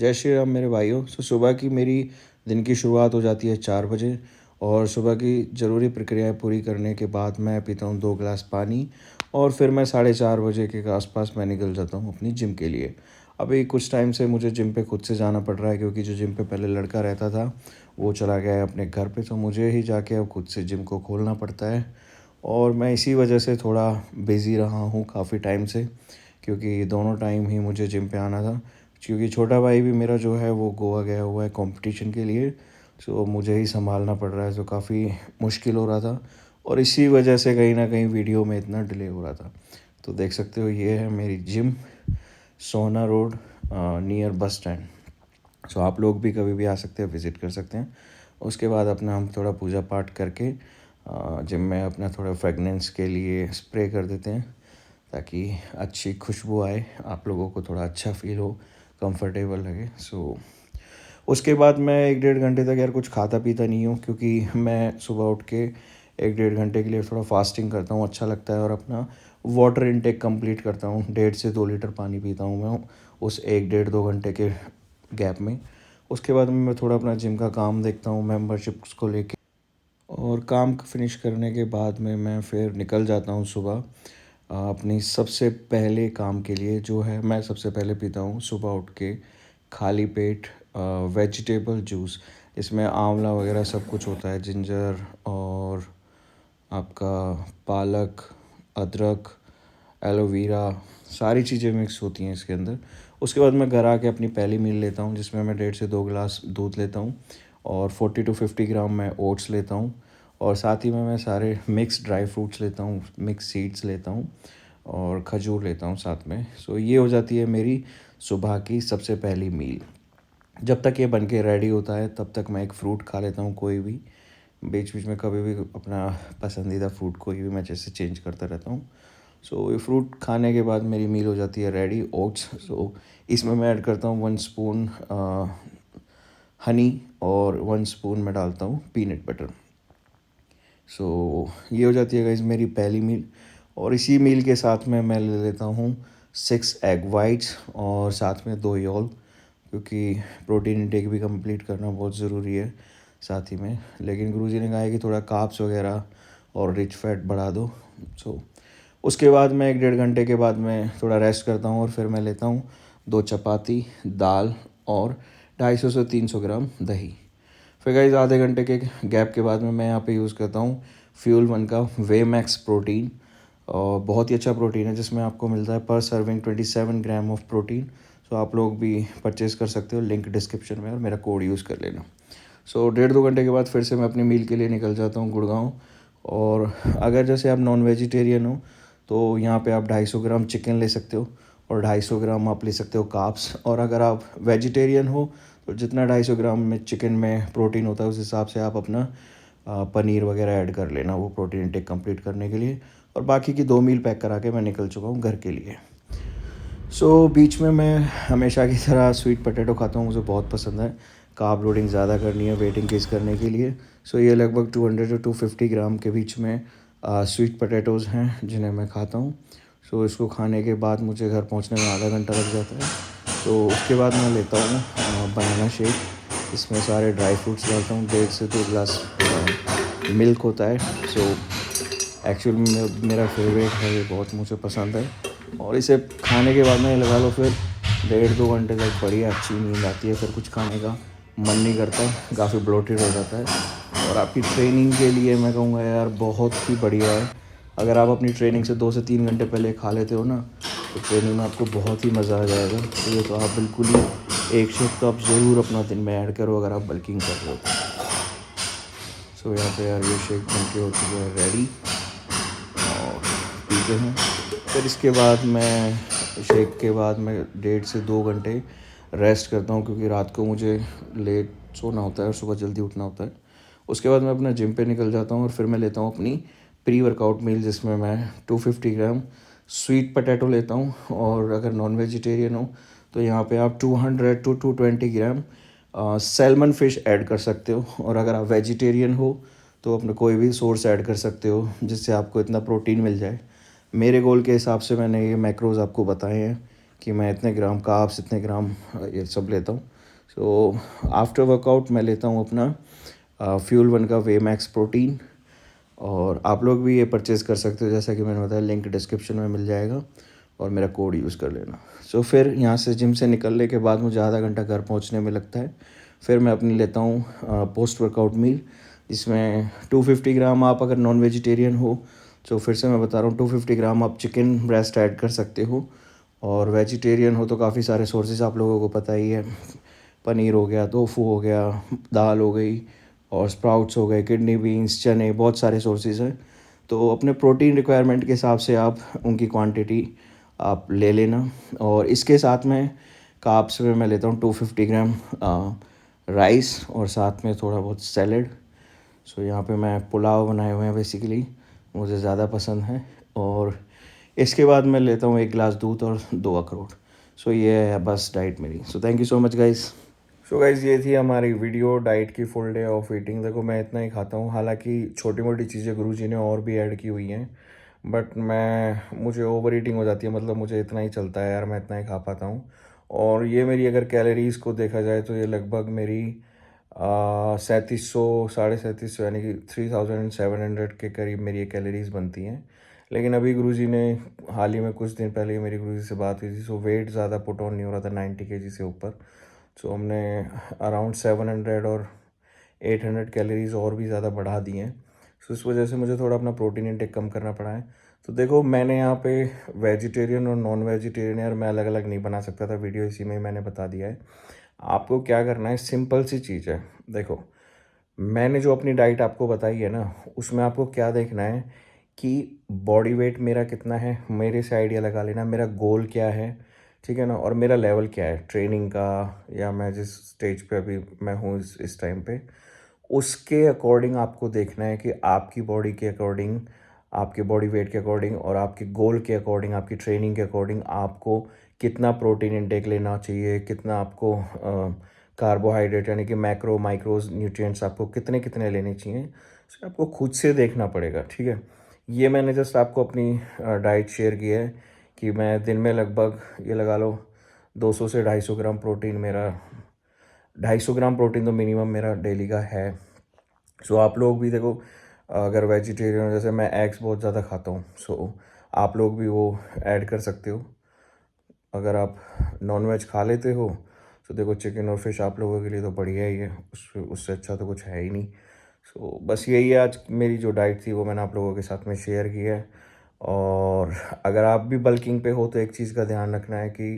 जय श्री राम मेरे भाइयों। सुबह की मेरी दिन की शुरुआत हो जाती है 4 बजे और सुबह की ज़रूरी प्रक्रियाएं पूरी करने के बाद मैं पीता हूँ 2 गिलास पानी और फिर मैं 4:30 बजे के आसपास मैं निकल जाता हूँ अपनी जिम के लिए। अभी कुछ टाइम से मुझे जिम पे खुद से जाना पड़ रहा है क्योंकि जो जिम पे पहले लड़का रहता था वो चला गया है अपने घर पे, तो मुझे ही जाके अब खुद से जिम को खोलना पड़ता है। और मैं इसी वजह से थोड़ा बिज़ी रहा हूँ काफ़ी टाइम से, क्योंकि दोनों टाइम ही मुझे जिम पे आना था। क्योंकि छोटा भाई भी मेरा जो है वो गोवा गया हुआ है कंपटीशन के लिए, सो मुझे ही संभालना पड़ रहा है, जो काफ़ी मुश्किल हो रहा था। और इसी वजह से कहीं ना कहीं वीडियो में इतना डिले हो रहा था। तो देख सकते हो ये है मेरी जिम, सोना रोड, नियर बस स्टैंड। सो आप लोग भी कभी भी आ सकते हैं, विज़िट कर सकते हैं। उसके बाद अपना हम थोड़ा पूजा पाठ करके जिम में अपना थोड़ा फ्रेगनेंस के लिए स्प्रे कर देते हैं ताकि अच्छी खुशबू आए, आप लोगों को थोड़ा अच्छा फ़ील हो, कंफर्टेबल लगे। उसके बाद मैं 1 डेढ़ घंटे तक यार कुछ खाता पीता नहीं हूँ, क्योंकि मैं सुबह उठ के 1 डेढ़ घंटे के लिए थोड़ा फास्टिंग करता हूँ, अच्छा लगता है। और अपना वाटर इनटेक कंप्लीट करता हूँ, 1.5 से 2 लीटर पानी पीता हूँ मैं उस 1 डेढ़ 2 घंटे के गैप में। उसके बाद मैं थोड़ा अपना जिम का काम देखता हूँ, मेम्बरशिप्स को लेके। और काम फिनिश करने के बाद में मैं फिर निकल जाता हूँ सुबह अपनी सबसे पहले काम के लिए, जो है मैं सबसे पहले पीता हूँ सुबह उठ के खाली पेट वेजिटेबल जूस। इसमें आंवला वगैरह सब कुछ होता है, जिंजर और आपका पालक, अदरक, एलोवेरा, सारी चीज़ें मिक्स होती हैं इसके अंदर। उसके बाद मैं घर आके अपनी पहली मील लेता हूँ, जिसमें मैं 1.5 से 2 गिलास दूध लेता हूँ और 40 to 50 ग्राम मैं ओट्स लेता हूँ। और साथ ही में मैं सारे मिक्स ड्राई फ्रूट्स लेता हूँ, मिक्स सीड्स लेता हूँ और खजूर लेता हूँ साथ में। ये हो जाती है मेरी सुबह की सबसे पहली मील। जब तक ये बन के रेडी होता है तब तक मैं एक फ़्रूट खा लेता हूँ, कोई भी। बीच बीच में कभी भी अपना पसंदीदा फ्रूट कोई भी मैं जैसे चेंज करता रहता हूँ। ये फ्रूट खाने के बाद मेरी मील हो जाती है रेडी, ओट्स। इसमें मैं ऐड करता हूँ 1 स्पून हनी और 1 स्पून मैं डालता हूँ पीनट बटर। ये हो जाती है गाइस मेरी पहली मील। और इसी मील के साथ में मैं ले लेता हूँ 6 एग वाइट्स और साथ में 2 योल, क्योंकि प्रोटीन इंटेक भी कंप्लीट करना बहुत ज़रूरी है साथ ही में। लेकिन गुरुजी ने कहा है कि थोड़ा कार्ब्स वगैरह और रिच फैट बढ़ा दो। उसके बाद मैं 1 डेढ़ घंटे के बाद मैं थोड़ा रेस्ट करता हूँ और फिर मैं लेता हूँ 2 चपाती, दाल और 250 से 300 ग्राम दही। फिर गाइस आधे घंटे के गैप के बाद में मैं यहाँ पे यूज़ करता हूँ फ्यूल वन का वे मैक्स प्रोटीन। और बहुत ही अच्छा प्रोटीन है, जिसमें आपको मिलता है पर सर्विंग 27 ग्राम ऑफ प्रोटीन। आप लोग भी परचेज़ कर सकते हो, लिंक डिस्क्रिप्शन में, और मेरा कोड यूज़ कर लेना। 1.5 2 घंटे के बाद फिर से मैं अपनी मील के लिए निकल जाता हूँ गुड़गांव। और अगर जैसे आप नॉन वेजिटेरियन हो तो यहाँ पे आप 250 ग्राम चिकन ले सकते हो और 250 ग्राम आप ले सकते हो कार्ब्स। और अगर आप वेजिटेरियन हो तो जितना 250 ग्राम में चिकन में प्रोटीन होता है उस हिसाब से आप अपना पनीर वगैरह ऐड कर लेना, वो प्रोटीन इंटेक कंप्लीट करने के लिए। और बाकी की 2 मील पैक करा के मैं निकल चुका हूँ घर के लिए। बीच में मैं हमेशा की तरह स्वीट पोटैटो खाता हूँ, मुझे बहुत पसंद है। कार्ब लोडिंग ज़्यादा करनी है वेट इंक्रीज़ करने के लिए। ये लगभग 200 to 250 ग्राम के बीच में स्वीट पोटैटोज़ हैं जिन्हें मैं खाता हूँ। इसको खाने के बाद मुझे घर पहुँचने में आधा घंटा लग जाता है। उसके बाद मैं लेता हूँ बनाना शेक। इसमें सारे ड्राई फ्रूट्स डालता हूँ, 1.5 से 2 गिलास मिल्क होता है। एक्चुअल में मेरा फेवरेट है, ये बहुत मुझे पसंद है। और इसे खाने के बाद में लगा लो फिर 1.5 2 घंटे तक बढ़िया अच्छी नींद आती है, फिर कुछ खाने का मन नहीं करता, काफ़ी ब्लोटेड हो जाता है। और आपकी ट्रेनिंग के लिए मैं कहूँगा यार बहुत ही बढ़िया है। अगर आप अपनी ट्रेनिंग से 2 से 3 घंटे पहले खा लेते हो ना, तो ट्रेनिंग में आपको बहुत ही मज़ा आ जाएगा। ये तो आप बिल्कुल ही एक शेक तो आप ज़रूर अपना दिन में ऐड करो अगर आप बल्किंग कर रहे हो। यहाँ पे यार ये शेक बन के हो चुका है रेडी और पीते हैं। फिर इसके बाद मैं शेक के बाद मैं 1.5 से 2 घंटे रेस्ट करता हूँ, क्योंकि रात को मुझे लेट सोना होता है और सुबह जल्दी उठना होता है। उसके बाद मैं अपना जिम पे निकल जाता हूँ और फिर मैं लेता हूँ अपनी प्री वर्कआउट मील, जिसमें मैं 250 ग्राम स्वीट पोटैटो लेता हूँ। और अगर नॉन वेजिटेरियन हो तो यहाँ पे आप 200 to 220 gram salmon fish add कर सकते हो। और अगर आप वेजिटेरियन हो तो अपना कोई भी सोर्स ऐड कर सकते हो जिससे आपको इतना प्रोटीन मिल जाए। मेरे गोल के हिसाब से मैंने ये मैक्रोज़ आपको बताए हैं, कि मैं इतने ग्राम कार्ब्स, इतने ग्राम ये सब लेता हूँ। सो आफ्टर वर्कआउट मैं लेता हूँ अपना फ्यूल वन का वे मैक्स प्रोटीन, और आप लोग भी ये परचेज़ कर सकते हो, जैसा कि मैंने बताया, लिंक डिस्क्रिप्शन में मिल जाएगा, और मेरा कोड यूज़ कर लेना। सो फिर यहाँ से जिम से निकलने के बाद मुझे आधा घंटा घर पहुँचने में लगता है। फिर मैं अपनी लेता हूँ पोस्ट वर्कआउट मील, जिसमें 250 ग्राम, आप अगर नॉन वेजिटेरियन हो तो फिर से मैं बता रहा हूँ 250 ग्राम आप चिकन ब्रेस्ट ऐड कर सकते हो, और वेजिटेरियन हो तो काफ़ी सारे सोर्सेज आप लोगों को पता ही है। पनीर हो गया, टोफू हो गया, दाल हो गई, और स्प्राउट्स हो गए, किडनी बीन्स, चने, बहुत सारे सोर्सेज हैं। तो अपने प्रोटीन रिक्वायरमेंट के हिसाब से आप उनकी क्वांटिटी आप ले लेना। और इसके साथ में कार्ब्स में मैं लेता हूँ 250 ग्राम राइस, और साथ में थोड़ा बहुत सैलड। सो यहाँ पे मैं पुलाव बनाए हुए हैं बेसिकली, मुझे ज़्यादा पसंद है। और इसके बाद मैं लेता हूँ 1 गिलास दूध और 2 अखरोट। सो ये है बस डाइट मेरी। सो thank you so much guys. So guys, ये थी हमारी वीडियो डाइट की, फुल डे ऑफ ईटिंग। देखो मैं इतना ही खाता हूँ, हालांकि छोटी मोटी चीज़ें गुरुजी ने और भी ऐड की हुई हैं, बट मुझे ओवर ईटिंग हो जाती है, मतलब मुझे इतना ही चलता है यार, मैं इतना ही खा पाता हूँ। और ये मेरी अगर कैलोरीज़ को देखा जाए तो ये लगभग मेरी 3700, 3750, यानी कि 3700 के करीब मेरी ये कैलोरीज़ बनती हैं। लेकिन अभी गुरुजी ने हाल ही में कुछ दिन पहले मेरी गुरुजी से बात हुई थी, सो वेट ज़्यादा पुट ऑन नहीं हो रहा था 90 केजी से ऊपर। सो हमने अराउंड 700 और 800 कैलोरीज़ और भी ज़्यादा बढ़ा दी हैं। सो इस वजह से मुझे थोड़ा अपना प्रोटीन इंटेक कम करना पड़ा है। तो देखो, मैंने यहाँ पे वेजिटेरियन और नॉन वेजिटेरियन यार मैं अलग अलग नहीं बना सकता था, वीडियो इसी में ही मैंने बता दिया है। आपको क्या करना है, सिंपल सी चीज़ है। देखो, मैंने जो अपनी डाइट आपको बताई है ना, उसमें आपको क्या देखना है कि बॉडी वेट मेरा कितना है, मेरे से आइडिया लगा लेना मेरा गोल क्या है, ठीक है ना, और मेरा लेवल क्या है ट्रेनिंग का, या मैं जिस स्टेज पे अभी मैं हूँ इस टाइम पे, उसके अकॉर्डिंग आपको देखना है कि आपकी बॉडी के अकॉर्डिंग, आपके बॉडी वेट के अकॉर्डिंग, और आपके गोल के अकॉर्डिंग, आपकी ट्रेनिंग के अकॉर्डिंग आपको कितना प्रोटीन इंटेक लेना चाहिए, कितना आपको कार्बोहाइड्रेट यानी कि मैक्रो माइक्रोज न्यूट्रिएंट्स आपको कितने कितने लेने चाहिए, तो आपको खुद से देखना पड़ेगा, ठीक है। ये मैंने जस्ट आपको अपनी डाइट शेयर की है कि मैं दिन में लगभग ये लगा लो 200 से 250 ग्राम प्रोटीन मेरा, 250 ग्राम प्रोटीन तो मिनिमम मेरा डेली का है। सो आप लोग भी देखो, अगर वेजिटेरियन हो, जैसे मैं एग्स बहुत ज़्यादा खाता हूँ, सो आप लोग भी वो ऐड कर सकते हो। अगर आप नॉन वेज खा लेते हो तो देखो, चिकन और फिश आप लोगों के लिए तो बढ़िया ही है, उससे अच्छा तो कुछ है ही नहीं। सो बस यही है, आज मेरी जो डाइट थी वो मैंने आप लोगों के साथ में शेयर की है। और अगर आप भी बल्किंग पे हो तो एक चीज़ का ध्यान रखना है कि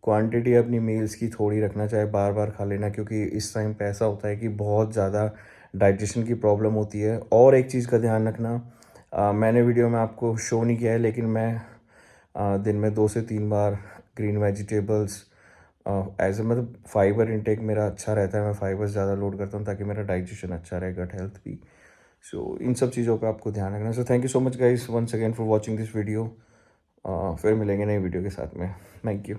क्वांटिटी अपनी मील्स की थोड़ी रखना, चाहे बार बार खा लेना, क्योंकि इस टाइम पे ऐसा होता है कि बहुत ज़्यादा डाइजेशन की प्रॉब्लम होती है। और एक चीज़ का ध्यान रखना, मैंने वीडियो में आपको शो नहीं किया है, लेकिन मैं दिन में 2 से 3 बार ग्रीन वेजिटेबल्स एज ए, मतलब फाइबर इंटेक मेरा अच्छा रहता है, मैं फाइबर्स ज़्यादा लोड करता हूँ ताकि मेरा डाइजेशन अच्छा रहे, गट हेल्थ भी। सो इन सब चीज़ों पे आपको ध्यान रखना। So thank you so much guys once again for watching this video. फिर मिलेंगे नई वीडियो के साथ में। Thank you.